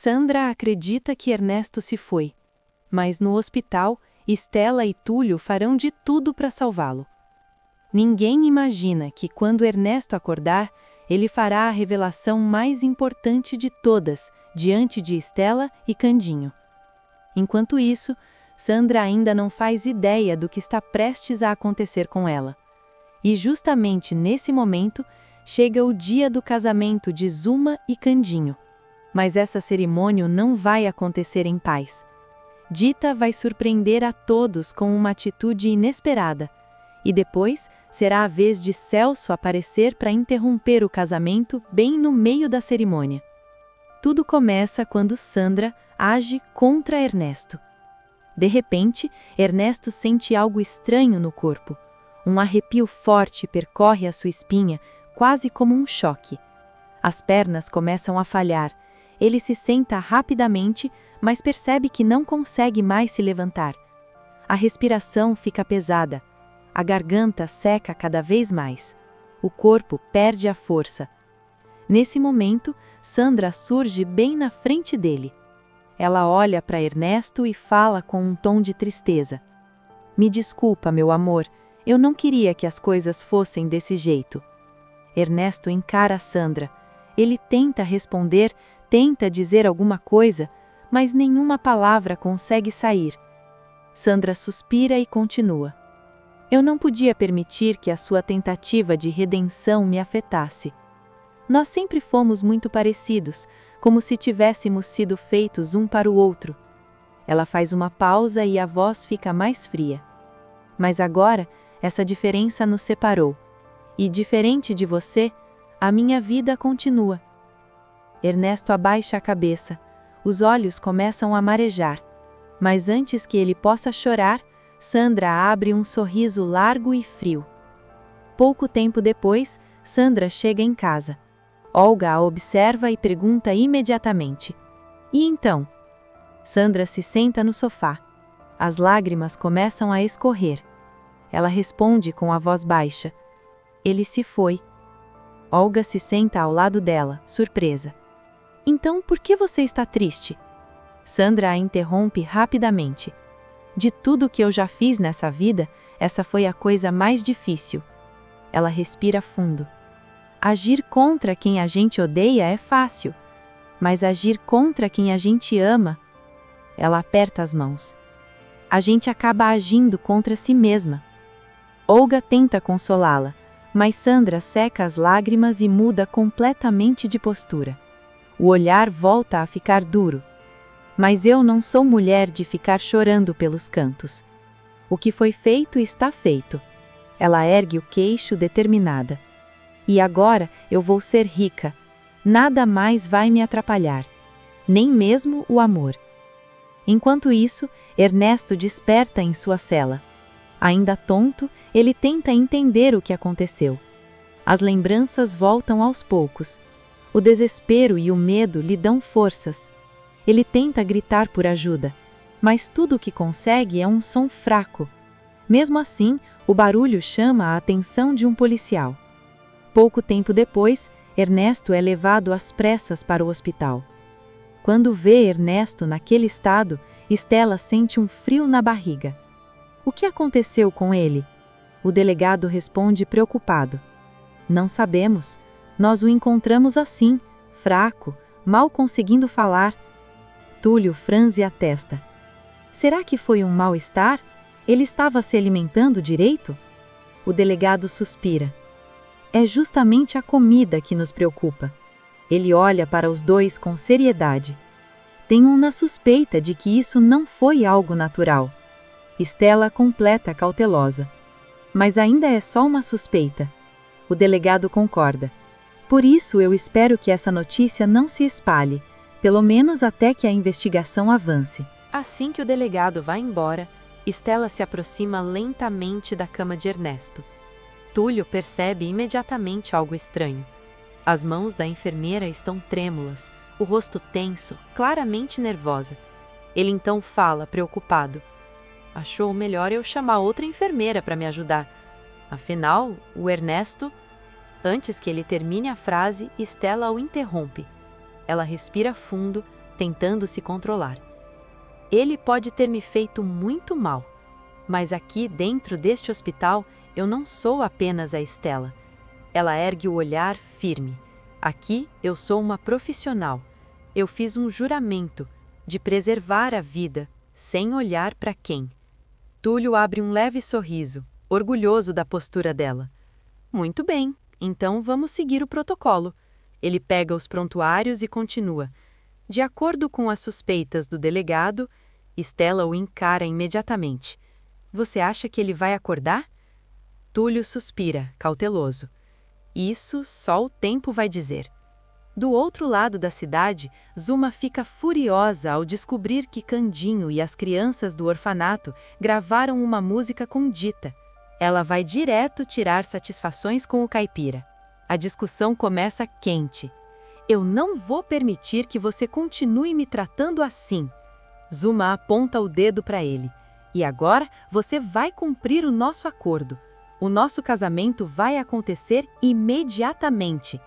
Sandra acredita que Ernesto se foi, mas no hospital, Estela e Túlio farão de tudo para salvá-lo. Ninguém imagina que quando Ernesto acordar, ele fará a revelação mais importante de todas, diante de Estela e Candinho. Enquanto isso, Sandra ainda não faz ideia do que está prestes a acontecer com ela. E justamente nesse momento, chega o dia do casamento de Zuma e Candinho. Mas essa cerimônia não vai acontecer em paz. Dita vai surpreender a todos com uma atitude inesperada. E depois, será a vez de Celso aparecer para interromper o casamento bem no meio da cerimônia. Tudo começa quando Sandra age contra Ernesto. De repente, Ernesto sente algo estranho no corpo. Um arrepio forte percorre a sua espinha, quase como um choque. As pernas começam a falhar. Ele se senta rapidamente, mas percebe que não consegue mais se levantar. A respiração fica pesada. A garganta seca cada vez mais. O corpo perde a força. Nesse momento, Sandra surge bem na frente dele. Ela olha para Ernesto e fala com um tom de tristeza. "Me desculpa, meu amor, eu não queria que as coisas fossem desse jeito." Ernesto encara Sandra. Ele tenta responder, tenta dizer alguma coisa, mas nenhuma palavra consegue sair. Sandra suspira e continua. "Eu não podia permitir que a sua tentativa de redenção me afetasse. Nós sempre fomos muito parecidos, como se tivéssemos sido feitos um para o outro." Ela faz uma pausa e a voz fica mais fria. "Mas agora, essa diferença nos separou. E diferente de você, a minha vida continua." Ernesto abaixa a cabeça. Os olhos começam a marejar. Mas antes que ele possa chorar, Sandra abre um sorriso largo e frio. Pouco tempo depois, Sandra chega em casa. Olga a observa e pergunta imediatamente: "E então?" Sandra se senta no sofá. As lágrimas começam a escorrer. Ela responde com a voz baixa: "Ele se foi." Olga se senta ao lado dela, surpresa. "Então, por que você está triste?" Sandra a interrompe rapidamente. "De tudo que eu já fiz nessa vida, essa foi a coisa mais difícil." Ela respira fundo. "Agir contra quem a gente odeia é fácil, mas agir contra quem a gente ama..." Ela aperta as mãos. "A gente acaba agindo contra si mesma." Olga tenta consolá-la, mas Sandra seca as lágrimas e muda completamente de postura. O olhar volta a ficar duro. "Mas eu não sou mulher de ficar chorando pelos cantos. O que foi feito está feito." Ela ergue o queixo determinada. "E agora eu vou ser rica. Nada mais vai me atrapalhar. Nem mesmo o amor." Enquanto isso, Ernesto desperta em sua cela. Ainda tonto, ele tenta entender o que aconteceu. As lembranças voltam aos poucos. O desespero e o medo lhe dão forças. Ele tenta gritar por ajuda, mas tudo o que consegue é um som fraco. Mesmo assim, o barulho chama a atenção de um policial. Pouco tempo depois, Ernesto é levado às pressas para o hospital. Quando vê Ernesto naquele estado, Estela sente um frio na barriga. "O que aconteceu com ele?" O delegado responde preocupado. "Não sabemos. Nós o encontramos assim, fraco, mal conseguindo falar." Túlio franze a testa. "Será que foi um mal-estar? Ele estava se alimentando direito?" O delegado suspira. "É justamente a comida que nos preocupa." Ele olha para os dois com seriedade. "Tenho uma suspeita de que isso não foi algo natural." Estela completa cautelosa. "Mas ainda é só uma suspeita." O delegado concorda. "Por isso eu espero que essa notícia não se espalhe, pelo menos até que a investigação avance." Assim que o delegado vai embora, Estela se aproxima lentamente da cama de Ernesto. Túlio percebe imediatamente algo estranho. As mãos da enfermeira estão trêmulas, o rosto tenso, claramente nervosa. Ele então fala, preocupado: "Achou melhor eu chamar outra enfermeira para me ajudar. Afinal, o Ernesto..." Antes que ele termine a frase, Estela o interrompe. Ela respira fundo, tentando se controlar. Ele pode ter me feito muito mal, mas aqui dentro deste hospital eu não sou apenas a Stella. Ela ergue o olhar firme. Aqui eu sou uma profissional. Eu fiz um juramento de preservar a vida, sem olhar para quem. Túlio abre um leve sorriso, orgulhoso da postura dela. Muito bem, então vamos seguir o protocolo. Ele pega os prontuários e continua. De acordo com as suspeitas do delegado, Stella o encara imediatamente. Você acha que ele vai acordar? Túlio suspira, cauteloso. Isso só o tempo vai dizer. Do outro lado da cidade, Zuma fica furiosa ao descobrir que Candinho e as crianças do orfanato gravaram uma música com Dita. Ela vai direto tirar satisfações com o caipira. A discussão começa quente. Eu não vou permitir que você continue me tratando assim. Zuma aponta o dedo para ele. E agora você vai cumprir o nosso acordo. O nosso casamento vai acontecer imediatamente.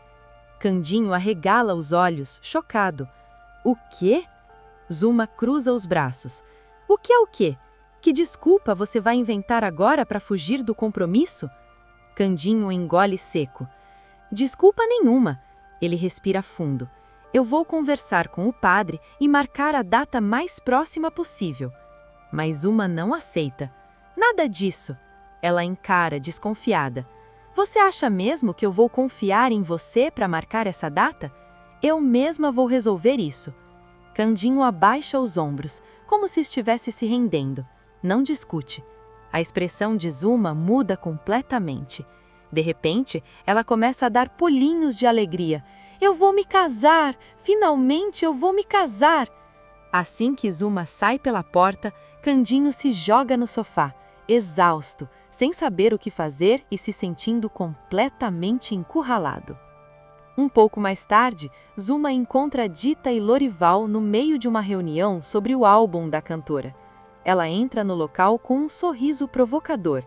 Candinho arregala os olhos, chocado. O quê? Zuma cruza os braços. O que é o quê? Que desculpa você vai inventar agora para fugir do compromisso? Candinho engole seco. Desculpa nenhuma. Ele respira fundo. Eu vou conversar com o padre e marcar a data mais próxima possível. Mas Zuma não aceita. Nada disso. Ela encara, desconfiada. Você acha mesmo que eu vou confiar em você para marcar essa data? Eu mesma vou resolver isso. Candinho abaixa os ombros, como se estivesse se rendendo. Não discute. A expressão de Zuma muda completamente. De repente, ela começa a dar pulinhos de alegria. Eu vou me casar! Finalmente eu vou me casar! Assim que Zuma sai pela porta, Candinho se joga no sofá, exausto, sem saber o que fazer e se sentindo completamente encurralado. Um pouco mais tarde, Zuma encontra Dita e Lorival no meio de uma reunião sobre o álbum da cantora. Ela entra no local com um sorriso provocador.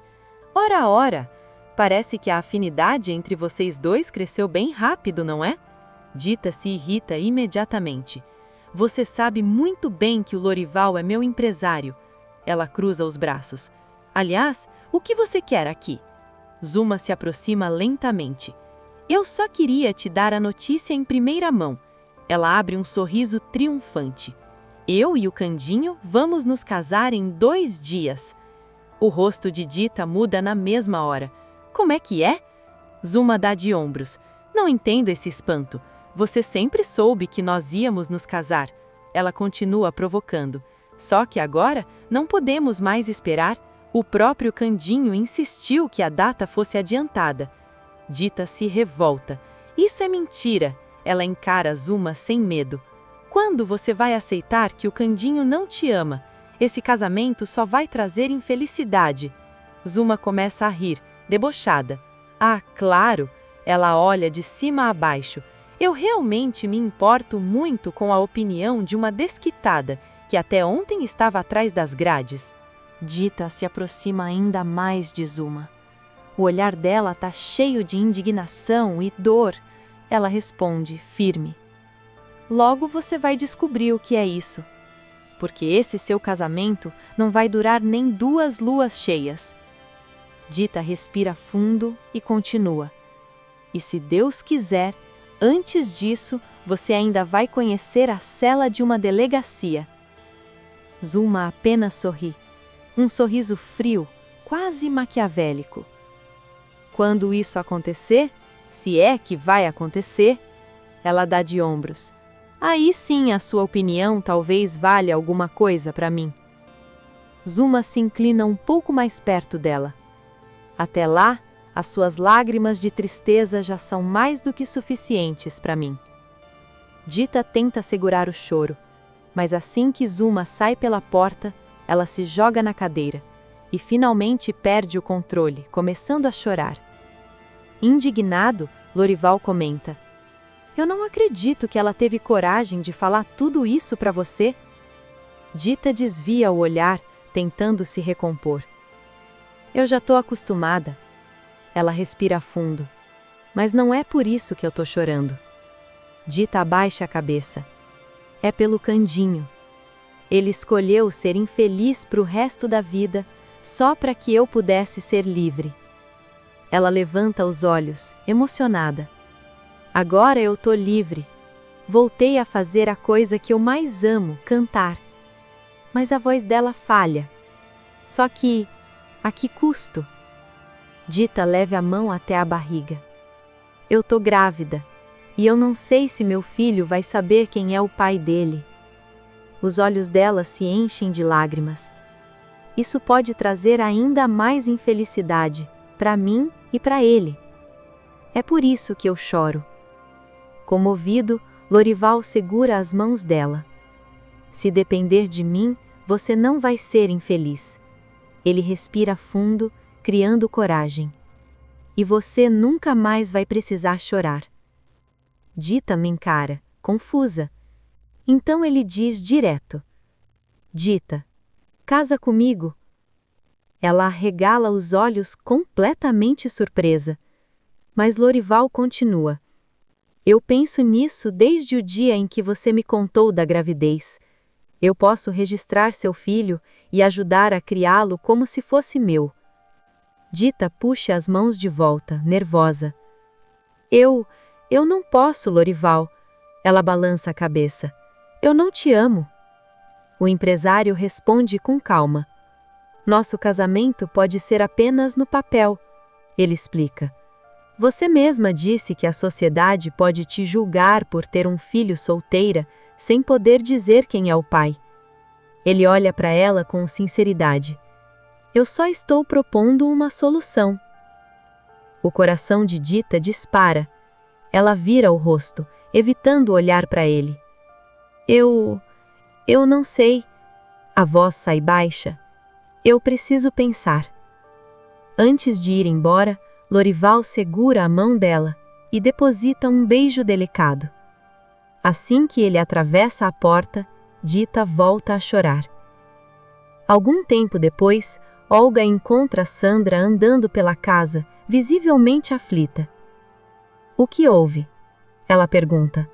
Ora, ora! Parece que a afinidade entre vocês dois cresceu bem rápido, não é? Dita se irrita imediatamente. Você sabe muito bem que o Lorival é meu empresário. Ela cruza os braços. Aliás, o que você quer aqui? Zuma se aproxima lentamente. Eu só queria te dar a notícia em primeira mão. Ela abre um sorriso triunfante. Eu e o Candinho vamos nos casar em 2 dias. O rosto de Dita muda na mesma hora. Como é que é? Zuma dá de ombros. Não entendo esse espanto. Você sempre soube que nós íamos nos casar. Ela continua provocando. Só que agora não podemos mais esperar. O próprio Candinho insistiu que a data fosse adiantada. Dita se revolta. Isso é mentira. Ela encara Zuma sem medo. Quando você vai aceitar que o Candinho não te ama? Esse casamento só vai trazer infelicidade. Zuma começa a rir, debochada. Ah, claro! Ela olha de cima a baixo. Eu realmente me importo muito com a opinião de uma desquitada que até ontem estava atrás das grades. Dita se aproxima ainda mais de Zuma. O olhar dela está cheio de indignação e dor. Ela responde, firme. Logo você vai descobrir o que é isso. Porque esse seu casamento não vai durar nem 2 luas cheias. Dita respira fundo e continua. E se Deus quiser, antes disso, você ainda vai conhecer a cela de uma delegacia. Zuma apenas sorri. Um sorriso frio, quase maquiavélico. Quando isso acontecer, se é que vai acontecer, ela dá de ombros. Aí sim a sua opinião talvez valha alguma coisa para mim. Zuma se inclina um pouco mais perto dela. Até lá, as suas lágrimas de tristeza já são mais do que suficientes para mim. Dita tenta segurar o choro, mas assim que Zuma sai pela porta, ela se joga na cadeira e finalmente perde o controle, começando a chorar. Indignado, Lorival comenta: Eu não acredito que ela teve coragem de falar tudo isso para você. Dita desvia o olhar, tentando se recompor. Eu já estou acostumada. Ela respira fundo. Mas não é por isso que eu estou chorando. Dita abaixa a cabeça. É pelo Candinho. Ele escolheu ser infeliz pro resto da vida, só para que eu pudesse ser livre. Ela levanta os olhos, emocionada. Agora eu tô livre. Voltei a fazer a coisa que eu mais amo, cantar. Mas a voz dela falha. Só que, a que custo? Dita leva a mão até a barriga. Eu tô grávida, e eu não sei se meu filho vai saber quem é o pai dele. Os olhos dela se enchem de lágrimas. Isso pode trazer ainda mais infelicidade, para mim e para ele. É por isso que eu choro. Comovido, Lorival segura as mãos dela. Se depender de mim, você não vai ser infeliz. Ele respira fundo, criando coragem. E você nunca mais vai precisar chorar. Dita me encara, confusa. Então ele diz direto: Dita, casa comigo. Ela arregala os olhos completamente surpresa. Mas Lorival continua: Eu penso nisso desde o dia em que você me contou da gravidez. Eu posso registrar seu filho e ajudar a criá-lo como se fosse meu. Dita puxa as mãos de volta, nervosa. Eu não posso, Lorival. Ela balança a cabeça. Eu não te amo. O empresário responde com calma. Nosso casamento pode ser apenas no papel. Ele explica. Você mesma disse que a sociedade pode te julgar por ter um filho solteira, sem poder dizer quem é o pai. Ele olha para ela com sinceridade. Eu só estou propondo uma solução. O coração de Dita dispara. Ela vira o rosto, evitando olhar para ele. Eu não sei. A voz sai baixa. Eu preciso pensar. Antes de ir embora, Lorival segura a mão dela e deposita um beijo delicado. Assim que ele atravessa a porta, Dita volta a chorar. Algum tempo depois, Olga encontra Sandra andando pela casa, visivelmente aflita. O que houve? Ela pergunta.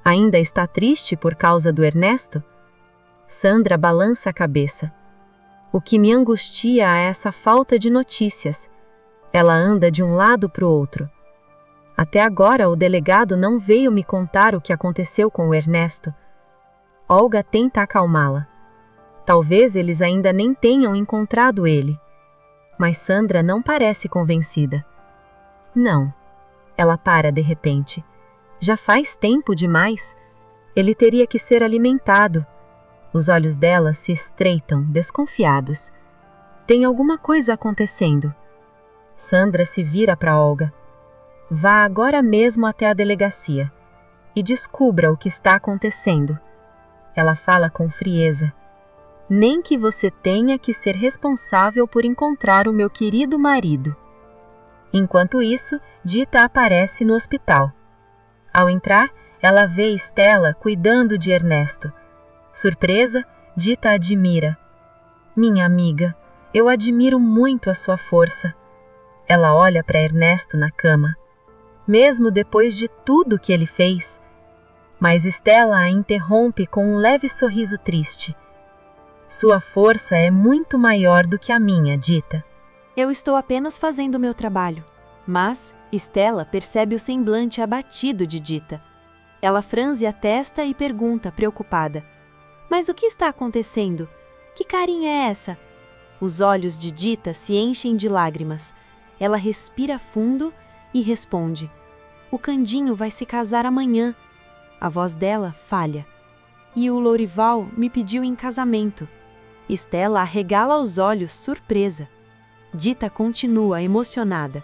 Ainda está triste por causa do Ernesto? Sandra balança a cabeça. O que me angustia é essa falta de notícias. Ela anda de um lado para o outro. Até agora o delegado não veio me contar o que aconteceu com o Ernesto. Olga tenta acalmá-la. Talvez eles ainda nem tenham encontrado ele. Mas Sandra não parece convencida. Não. Ela para de repente. Já faz tempo demais. Ele teria que ser alimentado. Os olhos dela se estreitam, desconfiados. Tem alguma coisa acontecendo. Sandra se vira para Olga. Vá agora mesmo até a delegacia e descubra o que está acontecendo. Ela fala com frieza. Nem que você tenha que ser responsável por encontrar o meu querido marido. Enquanto isso, Dita aparece no hospital. Ao entrar, ela vê Estela cuidando de Ernesto. Surpresa, Dita admira. Minha amiga, eu admiro muito a sua força. Ela olha para Ernesto na cama. Mesmo depois de tudo que ele fez. Mas Estela a interrompe com um leve sorriso triste. Sua força é muito maior do que a minha, Dita. Eu estou apenas fazendo meu trabalho. Mas Estela percebe o semblante abatido de Dita. Ela franze a testa e pergunta, preocupada. Mas o que está acontecendo? Que carinha é essa? Os olhos de Dita se enchem de lágrimas. Ela respira fundo e responde. O Candinho vai se casar amanhã. A voz dela falha. E o Lorival me pediu em casamento. Estela arregala os olhos, surpresa. Dita continua, emocionada.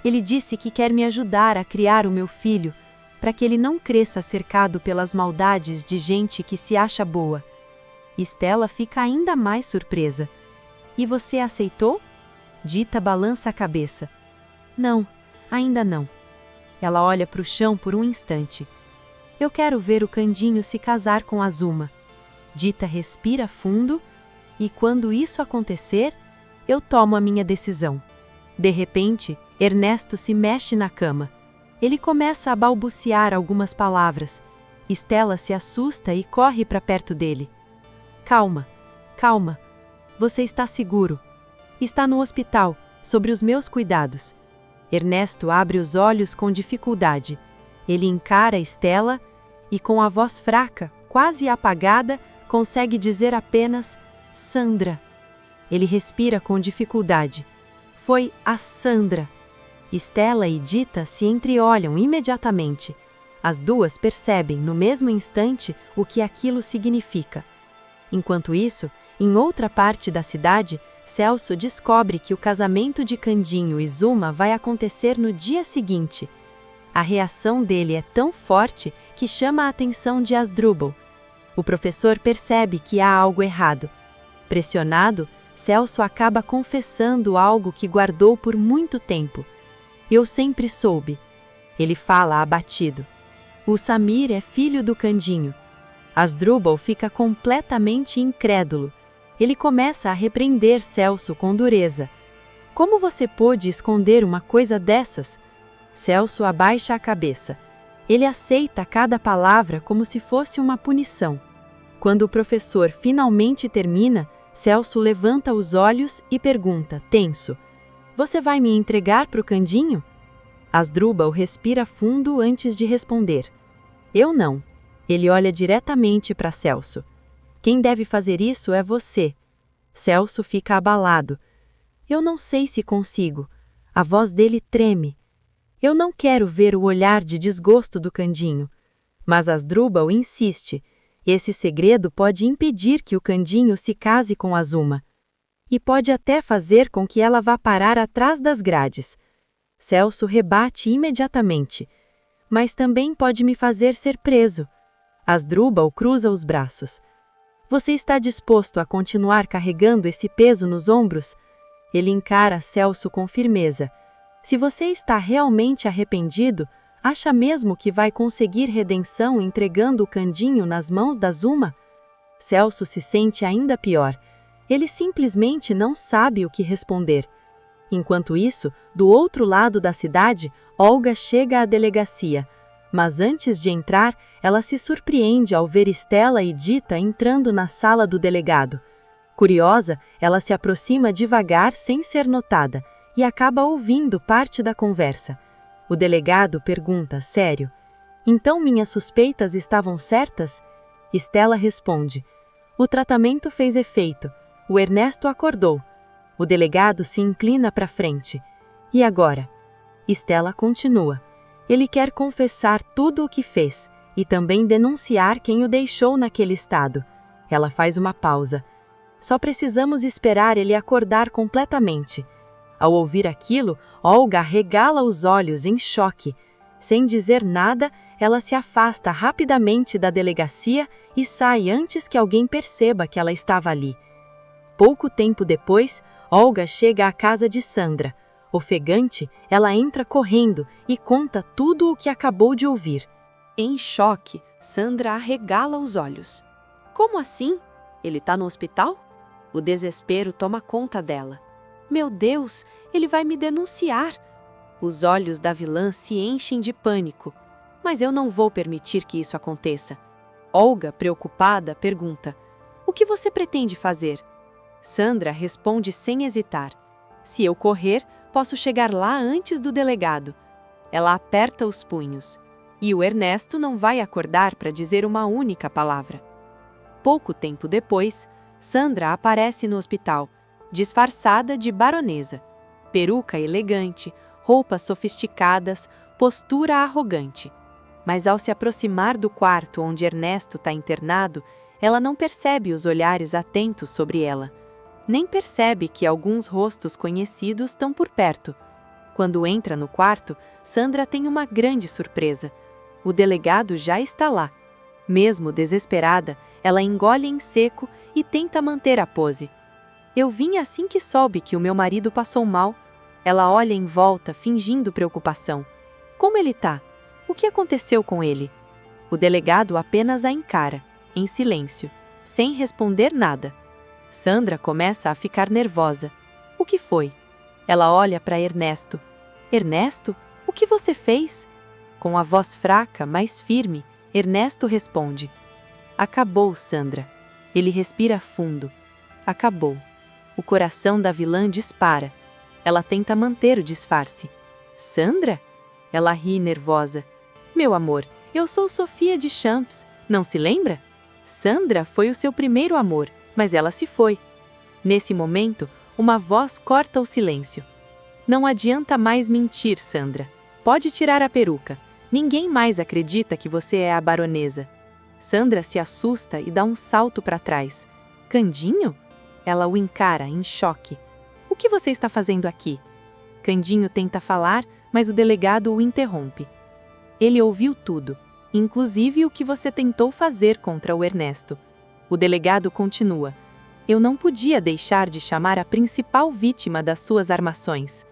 Ele disse que quer me ajudar a criar o meu filho, para que ele não cresça cercado pelas maldades de gente que se acha boa. Estela fica ainda mais surpresa. E você aceitou? Dita balança a cabeça. Não, ainda não. Ela olha para o chão por um instante. Eu quero ver o Candinho se casar com Azuma. Dita respira fundo e quando isso acontecer, eu tomo a minha decisão. De repente, Ernesto se mexe na cama. Ele começa a balbuciar algumas palavras. Estela se assusta e corre para perto dele. Calma, calma. Você está seguro. Está no hospital, sob os meus cuidados. Ernesto abre os olhos com dificuldade. Ele encara Estela e, com a voz fraca, quase apagada, consegue dizer apenas Sandra. Ele respira com dificuldade. Foi a Sandra. Estela e Dita se entreolham imediatamente. As duas percebem, no mesmo instante, o que aquilo significa. Enquanto isso, em outra parte da cidade, Celso descobre que o casamento de Candinho e Zuma vai acontecer no dia seguinte. A reação dele é tão forte que chama a atenção de Asdrubal. O professor percebe que há algo errado. Pressionado, Celso acaba confessando algo que guardou por muito tempo. Eu sempre soube. Ele fala abatido. O Samir é filho do Candinho. Asdrubal fica completamente incrédulo. Ele começa a repreender Celso com dureza. Como você pôde esconder uma coisa dessas? Celso abaixa a cabeça. Ele aceita cada palavra como se fosse uma punição. Quando o professor finalmente termina, Celso levanta os olhos e pergunta, tenso: Você vai me entregar para o Candinho? Asdrubal respira fundo antes de responder. Eu não. Ele olha diretamente para Celso. Quem deve fazer isso é você. Celso fica abalado. Eu não sei se consigo. A voz dele treme. Eu não quero ver o olhar de desgosto do Candinho. Mas Asdrubal insiste. Esse segredo pode impedir que o Candinho se case com Azuma. E pode até fazer com que ela vá parar atrás das grades. Celso rebate imediatamente. Mas também pode me fazer ser preso. Asdrubal cruza os braços. Você está disposto a continuar carregando esse peso nos ombros? Ele encara Celso com firmeza. Se você está realmente arrependido, acha mesmo que vai conseguir redenção entregando o Candinho nas mãos da Zuma? Celso se sente ainda pior. Ele simplesmente não sabe o que responder. Enquanto isso, do outro lado da cidade, Olga chega à delegacia. Mas antes de entrar, ela se surpreende ao ver Estela e Dita entrando na sala do delegado. Curiosa, ela se aproxima devagar sem ser notada e acaba ouvindo parte da conversa. O delegado pergunta, sério: Então minhas suspeitas estavam certas? Estela responde: O tratamento fez efeito. O Ernesto acordou. O delegado se inclina para frente. E agora? Estela continua. Ele quer confessar tudo o que fez e também denunciar quem o deixou naquele estado. Ela faz uma pausa. Só precisamos esperar ele acordar completamente. Ao ouvir aquilo, Olga regala os olhos em choque. Sem dizer nada, ela se afasta rapidamente da delegacia e sai antes que alguém perceba que ela estava ali. Pouco tempo depois, Olga chega à casa de Sandra. Ofegante, ela entra correndo e conta tudo o que acabou de ouvir. Em choque, Sandra arregala os olhos. Como assim? Ele está no hospital? O desespero toma conta dela. Meu Deus, ele vai me denunciar! Os olhos da vilã se enchem de pânico. Mas eu não vou permitir que isso aconteça. Olga, preocupada, pergunta: O que você pretende fazer? Sandra responde sem hesitar: Se eu correr, posso chegar lá antes do delegado. Ela aperta os punhos. E o Ernesto não vai acordar para dizer uma única palavra. Pouco tempo depois, Sandra aparece no hospital, disfarçada de baronesa. Peruca elegante, roupas sofisticadas, postura arrogante. Mas ao se aproximar do quarto onde Ernesto está internado, ela não percebe os olhares atentos sobre ela. Nem percebe que alguns rostos conhecidos estão por perto. Quando entra no quarto, Sandra tem uma grande surpresa. O delegado já está lá. Mesmo desesperada, ela engole em seco e tenta manter a pose. Eu vim assim que soube que o meu marido passou mal. Ela olha em volta, fingindo preocupação. Como ele tá? O que aconteceu com ele? O delegado apenas a encara, em silêncio, sem responder nada. Sandra começa a ficar nervosa. O que foi? Ela olha para Ernesto. Ernesto, o que você fez? Com a voz fraca, mas firme, Ernesto responde: acabou, Sandra. Ele respira fundo. Acabou. O coração da vilã dispara. Ela tenta manter o disfarce. Sandra? Ela ri nervosa. Meu amor, eu sou Sofia de Champs, não se lembra? Sandra foi o seu primeiro amor, mas ela se foi. Nesse momento, uma voz corta o silêncio. Não adianta mais mentir, Sandra. Pode tirar a peruca. Ninguém mais acredita que você é a baronesa. Sandra se assusta e dá um salto para trás. Candinho? Ela o encara, em choque. O que você está fazendo aqui? Candinho tenta falar, mas o delegado o interrompe. Ele ouviu tudo, inclusive o que você tentou fazer contra o Ernesto. O delegado continua. Eu não podia deixar de chamar a principal vítima das suas armações.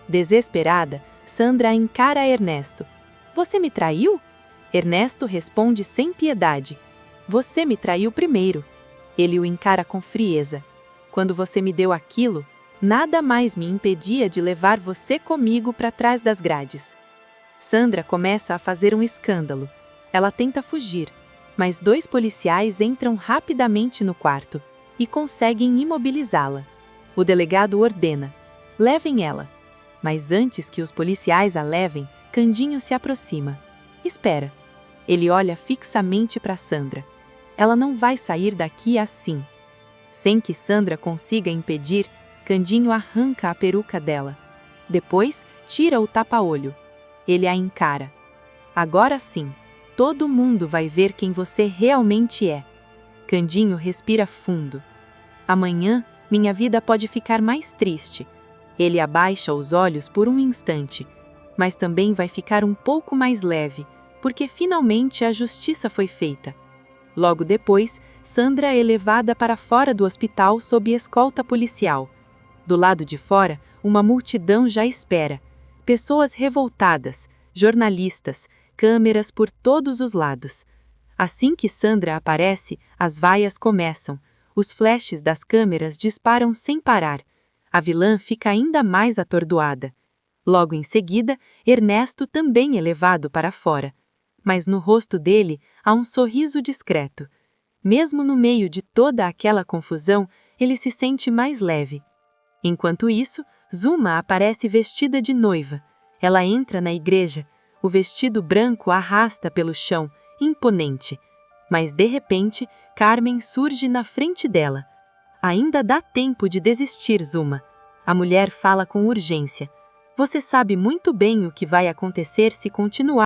Desesperada, Sandra encara Ernesto. Você me traiu? Ernesto responde sem piedade. Você me traiu primeiro. Ele o encara com frieza. Quando você me deu aquilo, nada mais me impedia de levar você comigo para trás das grades. Sandra começa a fazer um escândalo. Ela tenta fugir, mas 2 policiais entram rapidamente no quarto e conseguem imobilizá-la. O delegado ordena: levem ela. Mas antes que os policiais a levem, Candinho se aproxima. Espera. Ele olha fixamente para Sandra. Ela não vai sair daqui assim. Sem que Sandra consiga impedir, Candinho arranca a peruca dela. Depois, tira o tapa-olho. Ele a encara. Agora sim, todo mundo vai ver quem você realmente é. Candinho respira fundo. Amanhã, minha vida pode ficar mais triste. Ele abaixa os olhos por um instante, mas também vai ficar um pouco mais leve, porque finalmente a justiça foi feita. Logo depois, Sandra é levada para fora do hospital sob escolta policial. Do lado de fora, uma multidão já espera. Pessoas revoltadas, jornalistas, câmeras por todos os lados. Assim que Sandra aparece, as vaias começam. Os flashes das câmeras disparam sem parar. A vilã fica ainda mais atordoada. Logo em seguida, Ernesto também é levado para fora. Mas no rosto dele há um sorriso discreto. Mesmo no meio de toda aquela confusão, ele se sente mais leve. Enquanto isso, Zuma aparece vestida de noiva. Ela entra na igreja. O vestido branco arrasta pelo chão, imponente. Mas de repente, Carmen surge na frente dela. Ainda dá tempo de desistir, Zuma. A mulher fala com urgência. Você sabe muito bem o que vai acontecer se continuar.